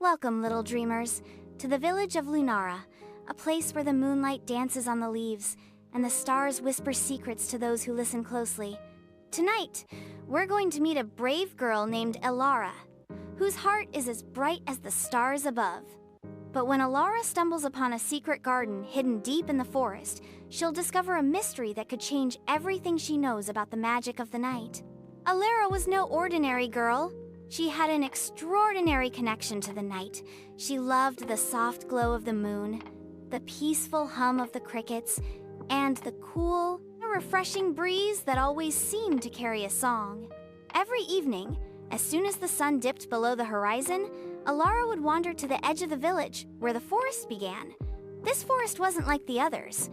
Welcome, little dreamers, to the village of Lunara, a place where the moonlight dances on the leaves and the stars whisper secrets to those who listen closely. Tonight, we're going to meet a brave girl named Elara, whose heart is as bright as the stars above. But when Elara stumbles upon a secret garden hidden deep in the forest, she'll discover a mystery that could change everything she knows about the magic of the night. Elara was no ordinary girl. She had an extraordinary connection to the night. She loved the soft glow of the moon, the peaceful hum of the crickets, and the cool, refreshing breeze that always seemed to carry a song. Every evening, as soon as the sun dipped below the horizon, Elara would wander to the edge of the village, where the forest began. This forest wasn't like the others.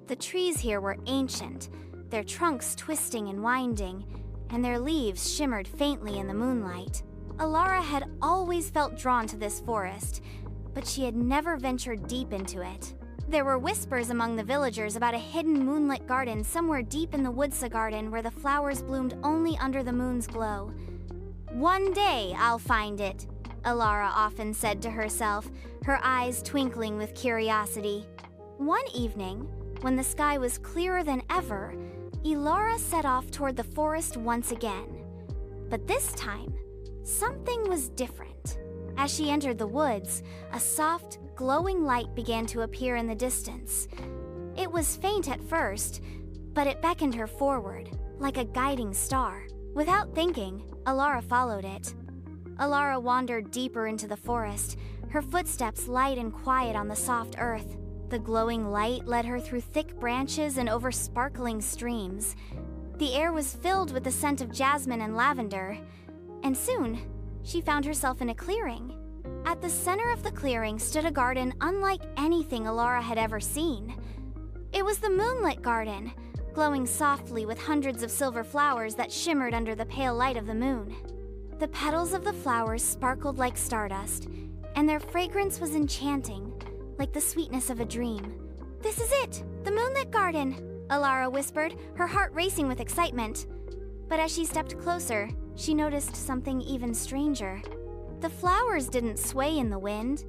The trees here were ancient, their trunks twisting and winding, and their leaves shimmered faintly in the moonlight. Elara had always felt drawn to this forest, but she had never ventured deep into it. There were whispers among the villagers about a hidden moonlit garden somewhere deep in the Woodsa garden where the flowers bloomed only under the moon's glow. "One day I'll find it," Elara often said to herself, her eyes twinkling with curiosity. One evening, when the sky was clearer than ever, Elara set off toward the forest once again. But this time, something was different. As she entered the woods, a soft, glowing light began to appear in the distance. It was faint at first, but it beckoned her forward, like a guiding star. Without thinking, Elara followed it. Elara wandered deeper into the forest, her footsteps light and quiet on the soft earth. The glowing light led her through thick branches and over sparkling streams. The air was filled with the scent of jasmine and lavender, and soon, she found herself in a clearing. At the center of the clearing stood a garden unlike anything Elara had ever seen. It was the Moonlit garden, glowing softly with hundreds of silver flowers that shimmered under the pale light of the moon. The petals of the flowers sparkled like stardust, and their fragrance was enchanting, like the sweetness of a dream. "This is it, the Moonlit garden," Elara whispered, her heart racing with excitement. But as she stepped closer, she noticed something even stranger. The flowers didn't sway in the wind,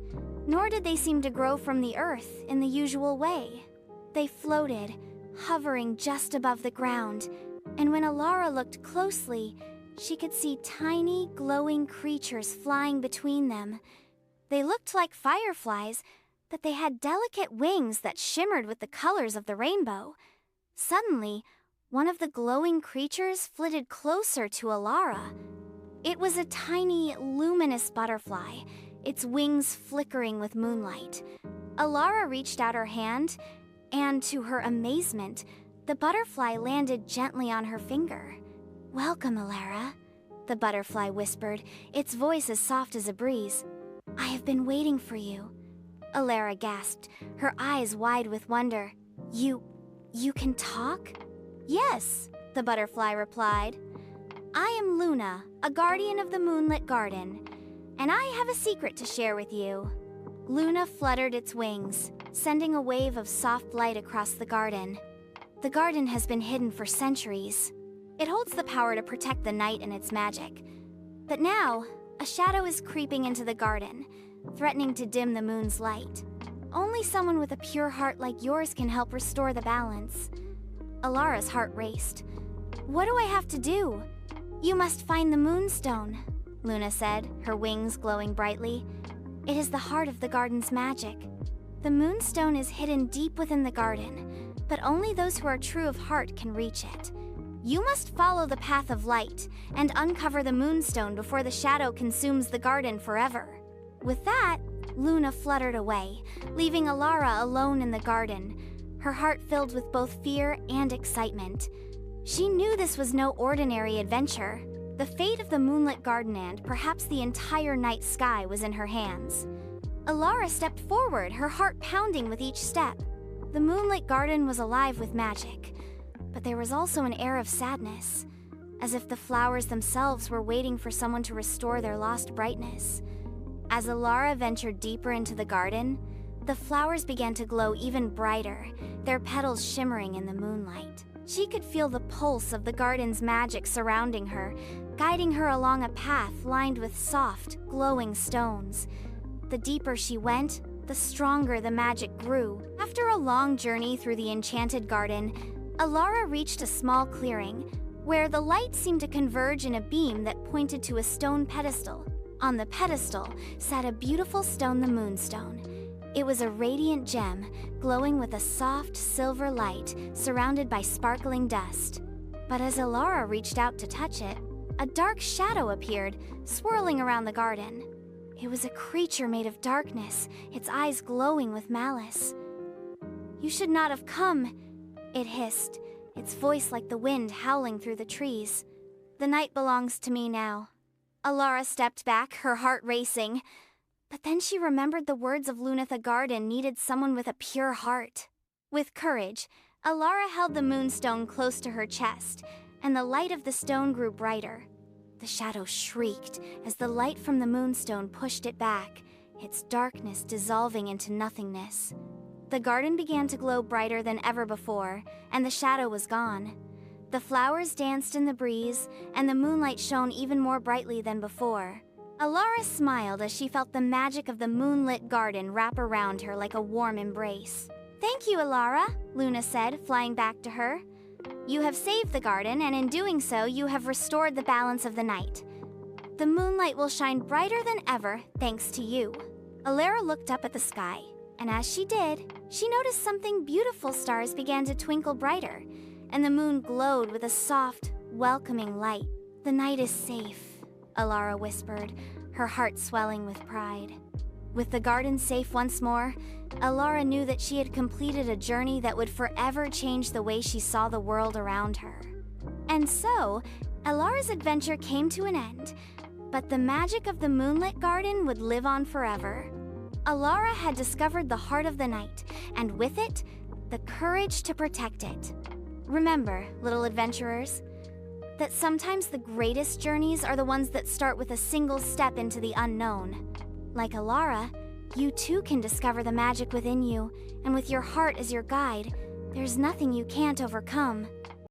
nor did they seem to grow from the earth in the usual way. They floated, hovering just above the ground, and when Elara looked closely, she could see tiny, glowing creatures flying between them. They looked like fireflies, but they had delicate wings that shimmered with the colors of the rainbow. Suddenly, one of the glowing creatures flitted closer to Elara. It was a tiny, luminous butterfly, its wings flickering with moonlight. Elara reached out her hand, and to her amazement, the butterfly landed gently on her finger. "Welcome, Elara," the butterfly whispered, its voice as soft as a breeze. "I have been waiting for you." Elara gasped, her eyes wide with wonder. You can talk?" "Yes," the butterfly replied. "I am Luna, a guardian of the Moonlit garden, and I have a secret to share with you." Luna fluttered its wings, sending a wave of soft light across the garden. The garden has been hidden for centuries. It holds the power to protect the night and its magic. But now, a shadow is creeping into the garden, threatening to dim the moon's light. Only someone with a pure heart like yours can help restore the balance. Elara's heart raced. "What do I have to do?" "You must find the moonstone," Luna said, her wings glowing brightly. "It is the heart of the garden's magic. The moonstone is hidden deep within the garden, but only those who are true of heart can reach it. You must follow the path of light and uncover the moonstone before the shadow consumes the garden forever." With that, Luna fluttered away, leaving Elara alone in the garden, her heart filled with both fear and excitement. She knew this was no ordinary adventure. The fate of the Moonlit garden and perhaps the entire night sky was in her hands. Elara stepped forward, her heart pounding with each step. The Moonlit garden was alive with magic, but there was also an air of sadness, as if the flowers themselves were waiting for someone to restore their lost brightness. As Elara ventured deeper into the garden, the flowers began to glow even brighter, their petals shimmering in the moonlight. She could feel the pulse of the garden's magic surrounding her, guiding her along a path lined with soft, glowing stones. the deeper she went, the stronger the magic grew. After a long journey through the enchanted garden, Elara reached a small clearing, where the light seemed to converge in a beam that pointed to a stone pedestal. On the pedestal sat a beautiful stone, the Moonstone. It was a radiant gem, glowing with a soft silver light, surrounded by sparkling dust. But as Elara reached out to touch it, a dark shadow appeared, swirling around the garden. It was a creature made of darkness, its eyes glowing with malice. "You should not have come," it hissed, its voice like the wind howling through the trees. "The night belongs to me now." Elara stepped back, her heart racing. But then she remembered the words of Lunith: a garden needed someone with a pure heart. With courage, Elara held the Moonstone close to her chest, and the light of the stone grew brighter. The shadow shrieked as the light from the Moonstone pushed it back, its darkness dissolving into nothingness. The garden began to glow brighter than ever before, and the shadow was gone. The flowers danced in the breeze, and the moonlight shone even more brightly than before. Elara smiled as she felt the magic of the moonlit garden wrap around her like a warm embrace. "Thank you, Elara," Luna said, flying back to her. "You have saved the garden, and in doing so, you have restored the balance of the night. The moonlight will shine brighter than ever, thanks to you." Elara looked up at the sky, and as she did, she noticed something beautiful. Stars began to twinkle brighter, and the moon glowed with a soft, welcoming light. "The night is safe," Elara whispered, her heart swelling with pride. With the garden safe once more, Elara knew that she had completed a journey that would forever change the way she saw the world around her. And so, Elara's adventure came to an end, but the magic of the moonlit garden would live on forever. Elara had discovered the heart of the night, and with it, the courage to protect it. Remember, little adventurers, that sometimes the greatest journeys are the ones that start with a single step into the unknown. Like Elara, you too can discover the magic within you, and with your heart as your guide, there's nothing you can't overcome.